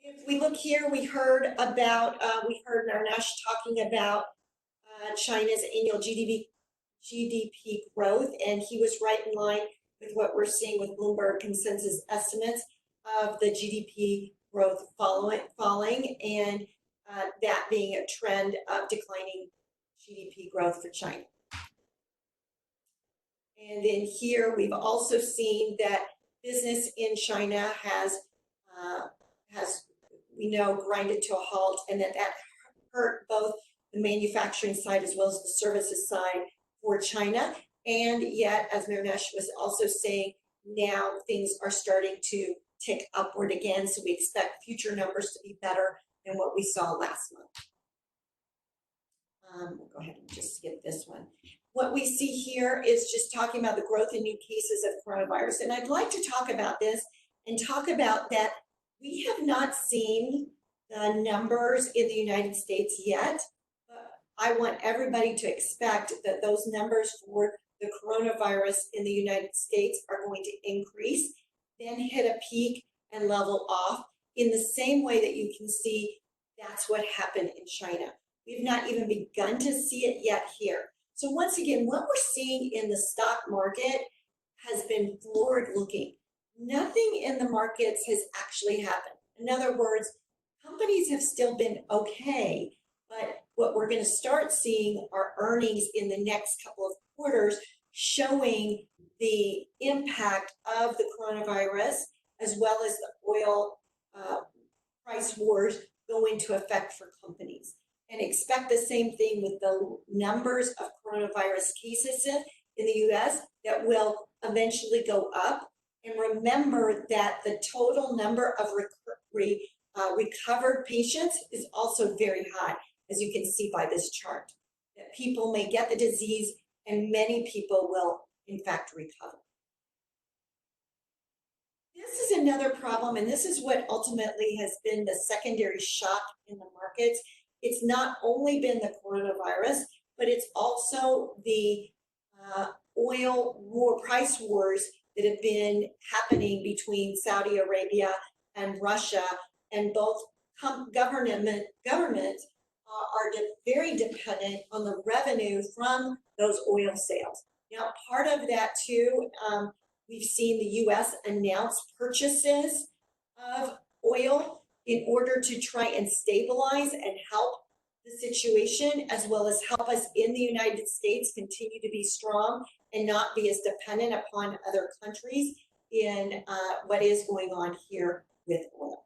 If we look here, we heard Narnesh talking about China's annual GDP growth, and he was right in line with what we're seeing with Bloomberg consensus estimates of the GDP growth falling, and that being a trend of declining GDP growth for China. And then here we've also seen that business in China has we know grinded to a halt, and that hurt both the manufacturing side as well as the services side for China. And yet, as Narnesh was also saying, now things are starting to tick upward again. So we expect future numbers to be better than what we saw last month. We'll go ahead and just skip this one. What we see here is just talking about the growth in new cases of coronavirus. And I'd like to talk about this and talk about that we have not seen the numbers in the United States yet, but I want everybody to expect that those numbers for the coronavirus in the United States are going to increase, then hit a peak and level off in the same way that you can see that's what happened in China. We've not even begun to see it yet here. So once again, what we're seeing in the stock market has been forward-looking. Nothing in the markets has actually happened. In other words, companies have still been okay, but what we're going to start seeing are earnings in the next couple of quarters showing the impact of the coronavirus, as well as the oil price wars go into effect for companies. And expect the same thing with the numbers of coronavirus cases in the US that will eventually go up. And remember that the total number of recovered patients is also very high, as you can see by this chart, that people may get the disease and many people will in fact recover. This is another problem, and this is what ultimately has been the secondary shock in the markets. It's not only been the coronavirus, but it's also the oil price wars that have been happening between Saudi Arabia and Russia, and both governments are very dependent on the revenue from those oil sales. Now, part of that too, we've seen the U.S. announce purchases of oil in order to try and stabilize and help the situation, as well as help us in the United States continue to be strong and not be as dependent upon other countries in what is going on here with oil.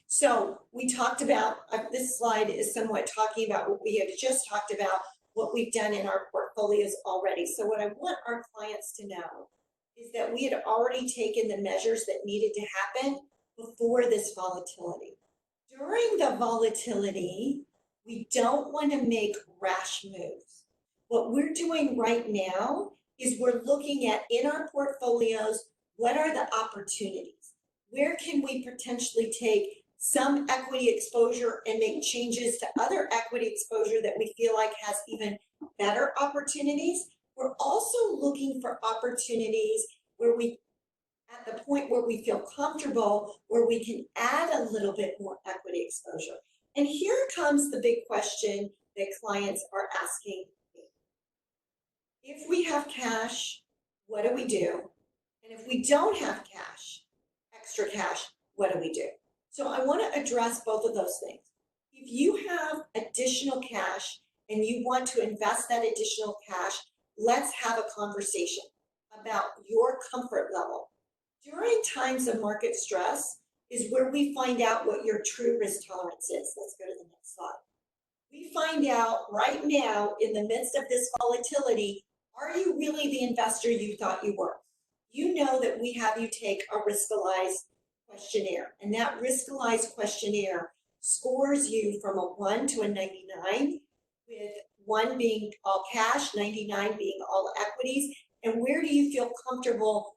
So we talked about, this slide is somewhat talking about what we had just talked about, what we've done in our portfolios already. So what I want our clients to know is that we had already taken the measures that needed to happen before this volatility. During the volatility, we don't want to make rash moves. What we're doing right now is we're looking at, in our portfolios, what are the opportunities? Where can we potentially take some equity exposure and make changes to other equity exposure that we feel like has even better opportunities? We're also looking for opportunities where we, at the point where we feel comfortable, where we can add a little bit more equity exposure. And here comes the big question that clients are asking me. If we have cash, what do we do? And if we don't have cash, extra cash, what do we do? So I want to address both of those things. If you have additional cash and you want to invest that additional cash, let's have a conversation about your comfort level. During times of market stress is where we find out what your true risk tolerance is. Let's go to the next slide. We find out right now, in the midst of this volatility, are you really the investor you thought you were? you know that we have you take a Riskalyze questionnaire, and that Riskalyze questionnaire scores you from a 1 to a 99, with 1 being all cash, 99 being all equities, and where do you feel comfortable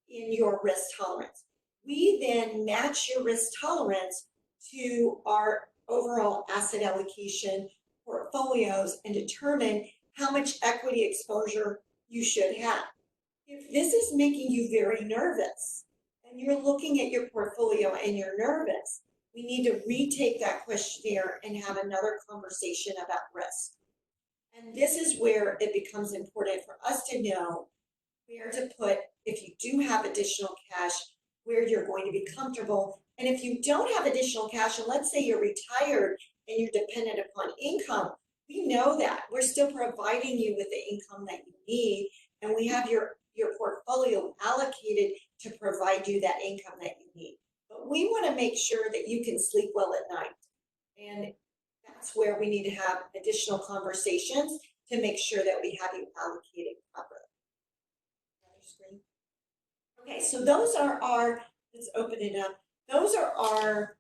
in your risk tolerance. We then match your risk tolerance to our overall asset allocation portfolios and determine how much equity exposure you should have. If this is making you very nervous and you're looking at your portfolio and you're nervous, we need to retake that questionnaire and have another conversation about risk. And this is where it becomes important for us to know where to put, if you do have additional cash, where you're going to be comfortable. And if you don't have additional cash, and let's say you're retired and you're dependent upon income, we know that. We're still providing you with the income that you need, and we have your portfolio allocated to provide you that income that you need. But we want to make sure that you can sleep well at night. And that's where we need to have additional conversations to make sure that we have you allocated properly. Okay, so those are our, let's open it up. Those are our,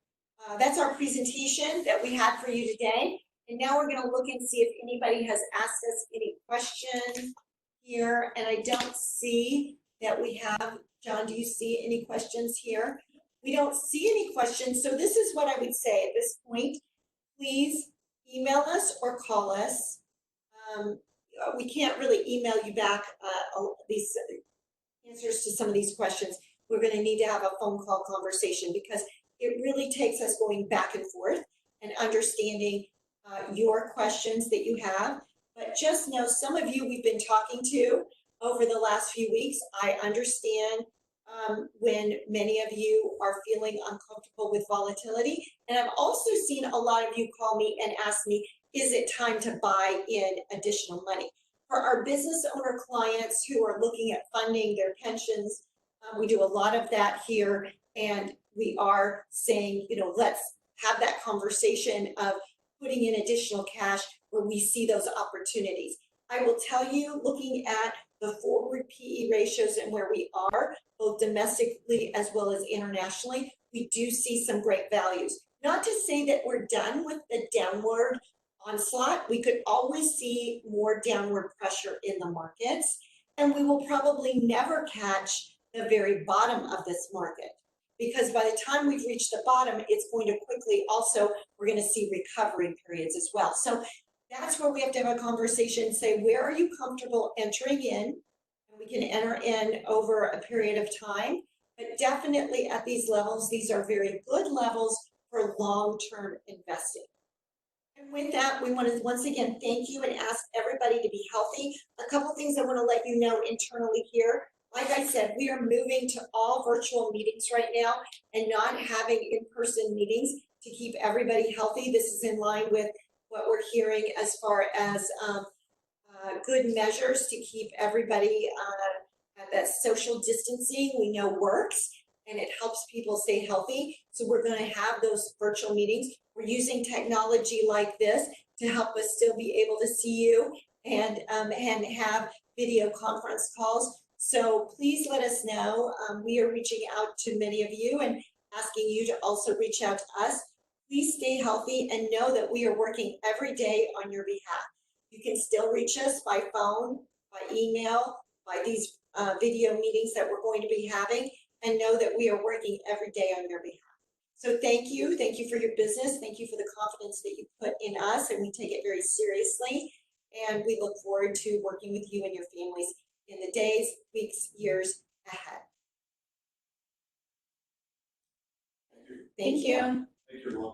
that's our presentation that we had for you today. And now we're going to look and see if anybody has asked us any questions here. And I don't see that we have. John, do you see any questions here? We don't see any questions. So this is what I would say at this point. Please email us or call us. We can't really email you back these answers to some of these questions. We're going to need to have a phone call conversation because it really takes us going back and forth and understanding your questions that you have. But just know, some of you we've been talking to over the last few weeks. I understand when many of you are feeling uncomfortable with volatility. And I've also seen a lot of you call me and ask me, is it time to buy in additional money? For our business owner clients who are looking at funding their pensions, we do a lot of that here, and we are saying, you know, let's have that conversation of putting in additional cash where we see those opportunities. I will tell you, looking at the forward PE ratios and where we are, both domestically as well as internationally, we do see some great values. Not to say that we're done with the downward onslaught. We could always see more downward pressure in the markets, and we will probably never catch the very bottom of this market, because by the time we've reached the bottom, it's going to quickly also, we're going to see recovery periods as well. So that's where we have to have a conversation, say, where are you comfortable entering in? And we can enter in over a period of time, but definitely at these levels, these are very good levels for long-term investing. And with that, we want to once again thank you and ask everybody to be healthy. A couple things I want to let you know internally here. Like I said, we are moving to all virtual meetings right now and not having in-person meetings to keep everybody healthy. This is in line with what we're hearing as far as good measures to keep everybody at that social distancing we know works, and it helps people stay healthy. So we're going to have those virtual meetings. We're using technology like this to help us still be able to see you and have video conference calls. So please let us know. We are reaching out to many of you and asking you to also reach out to us. Please stay healthy and know that we are working every day on your behalf. You can still reach us by phone, by email, by these video meetings that we're going to be having, and know that we are working every day on your behalf. So thank you. Thank you for your business. Thank you for the confidence that you put in us, and we take it very seriously. And we look forward to working with you and your families in the days, weeks, years ahead. Thank you. Thank you. Thank you, everyone.